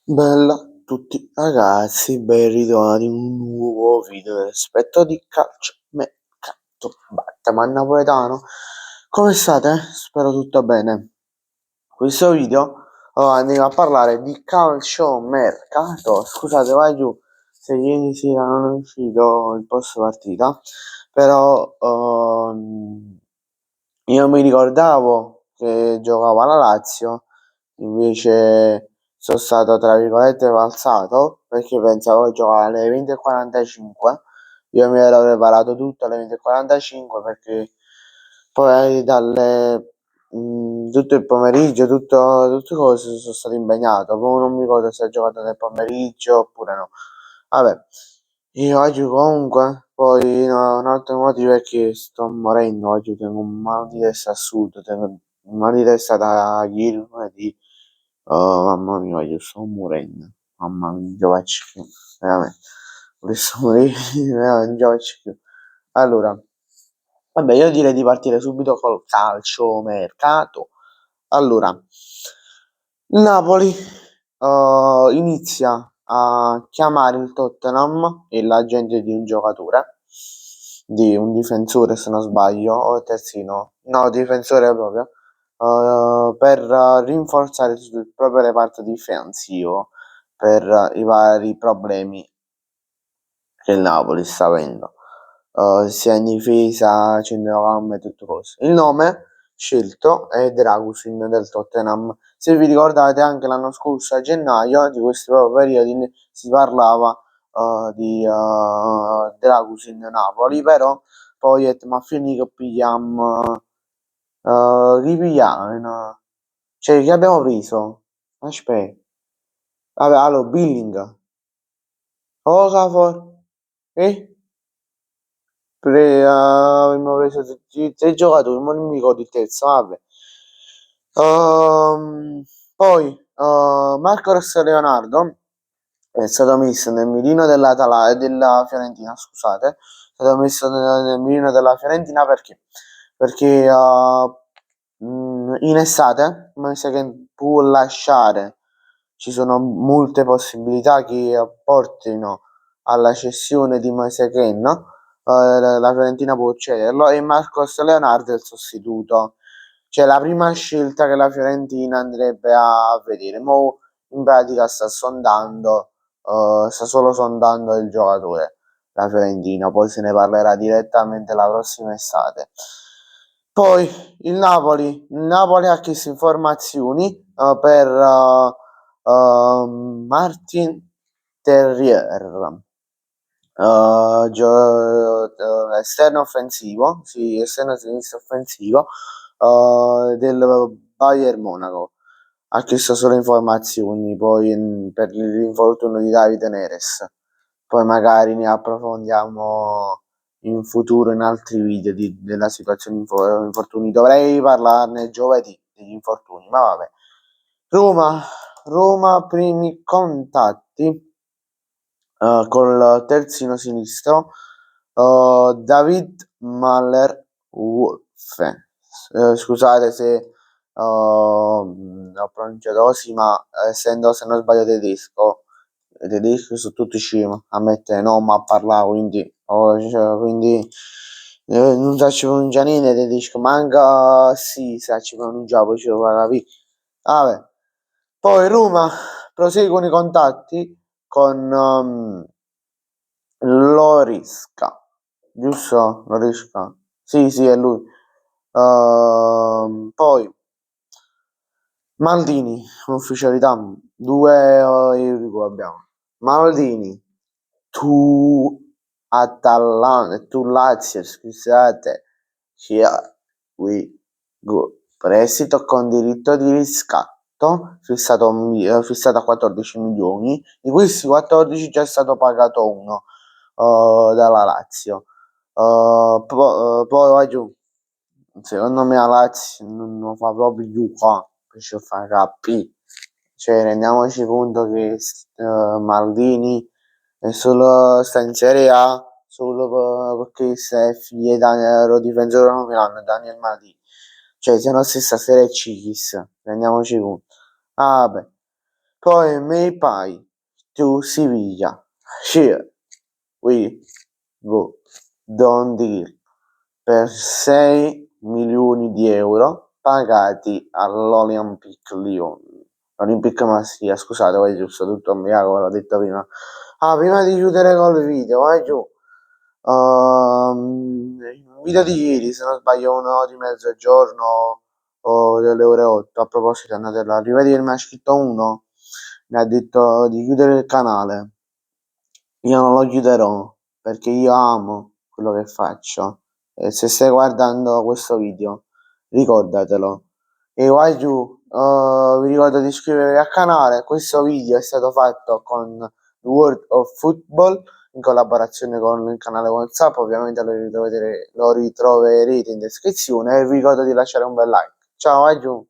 Bella a tutti ragazzi, ben ritrovati in un nuovo video dell'Aspetto di calcio mercato Batman napoletano. Come state? Spero tutto bene. In questo video andiamo a parlare di calcio mercato. Scusate, vai giù se ieri sera non è uscito il post partita, però io mi ricordavo che giocava la Lazio, invece sono stato tra virgolette falsato perché pensavo che giocava alle 20:45. Io mi ero preparato tutto alle 20:45 perché poi tutto il pomeriggio, tutte cose sono stato impegnato. Poi non mi ricordo se ha giocato nel pomeriggio oppure no. Vabbè, io oggi comunque, poi no, un altro motivo è che sto morendo oggi, tengo un mal di testa assurdo, tengo un mal di testa da ieri lunedì. Oh, mamma mia, io sto morendo. Mamma mia, non ce la faccio più, veramente. Vorrei morire, veramente, non ce la faccio più. Allora, vabbè, io direi di partire subito col calcio mercato. Allora, il Napoli inizia a chiamare il Tottenham e l'agente di un giocatore, di un difensore se non sbaglio, o terzino, no, difensore proprio, per rinforzare il proprio reparto difensivo per i vari problemi che il Napoli sta avendo, sia in difesa, centrocampo e tutto cose. Il nome scelto è Dragusin del Tottenham. Se vi ricordate anche l'anno scorso a gennaio di questo proprio periodo si parlava di Dragusin Napoli, però poi ma finì che pigliamo ripigliamo, cioè che abbiamo preso? Aspetta, vabbè, allora Billing, Okafor e abbiamo preso tre giocatori, ma non mi ricordo il terzo, vabbè. Poi Marcos Leonardo è stato messo nel mirino della Fiorentina, scusate, è stato messo nel mirino della Fiorentina perché? Perché in estate, ma sa che può lasciare, ci sono molte possibilità che portino alla cessione di Moise Kean, la Fiorentina può cederlo e Marcos Leonardo è il sostituto. Cioè la prima scelta che la Fiorentina andrebbe a vedere. Mo in pratica sta solo sondando il giocatore, la Fiorentina, poi se ne parlerà direttamente la prossima estate. Poi il Napoli ha chiesto informazioni per Martin Terrier, esterno offensivo, sì, esterno sinistro offensivo del Bayern Monaco. Ha chiesto solo informazioni poi per l'infortunio di Davide Neres. Poi magari ne approfondiamo in futuro in altri video della situazione infortuni. Dovrei parlarne giovedì degli infortuni, ma vabbè. Roma, Roma, primi contatti col terzino sinistro, David Mahler Wolfe. Scusate se ho pronunciato così, ma essendo, se non sbaglio, tedesco sono tutti scemi a mettere nome a parlare, quindi non saccio pronunciare niente tedesco, manca sì, saccio pronunciare, poi ci devo fare capire. Vabbè. Poi Roma prosegue i contatti con Lorisca, giusto? Lorisca? Sì, sì, è lui. Poi Maldini, ufficialità, due euro abbiamo. Maldini, tu Atalanta, tu Lazio, scusate, here we go. Prestito con diritto di riscatto, fissato a 14 milioni, di questi 14 già è stato pagato uno dalla Lazio. Poi vai giù, secondo me la Lazio non fa proprio più qua, per fare capire. Cioè, rendiamoci conto che Maldini è solo sta in Serie A solo perché è figlio di Daniel, difensore di Milano, Daniel Maldini. Cioè, se no stessa Serie C, chissà, rendiamoci conto. Ah, vabbè. poi Maypay to Siviglia. Here we go. Don Deal per 6 milioni di euro pagati all'Olympic Lyon. Olympic Marsiglia, scusate, vai giusto, tutto a Miago, l'ho detto prima. Prima di chiudere col video, vai giù. Il video di ieri, se non sbaglio, 1 ora di mezzogiorno o delle ore 8. A proposito, andate là, rivedere, mi ha scritto uno, mi ha detto di chiudere il canale. Io non lo chiuderò perché io amo quello che faccio. E se stai guardando questo video, ricordatelo. E vai giù, vi ricordo di iscrivervi al canale. Questo video è stato fatto con World of Football in collaborazione con il canale WhatsApp. Ovviamente lo ritroverete in descrizione. E vi ricordo di lasciare un bel like. Ciao, vai giù.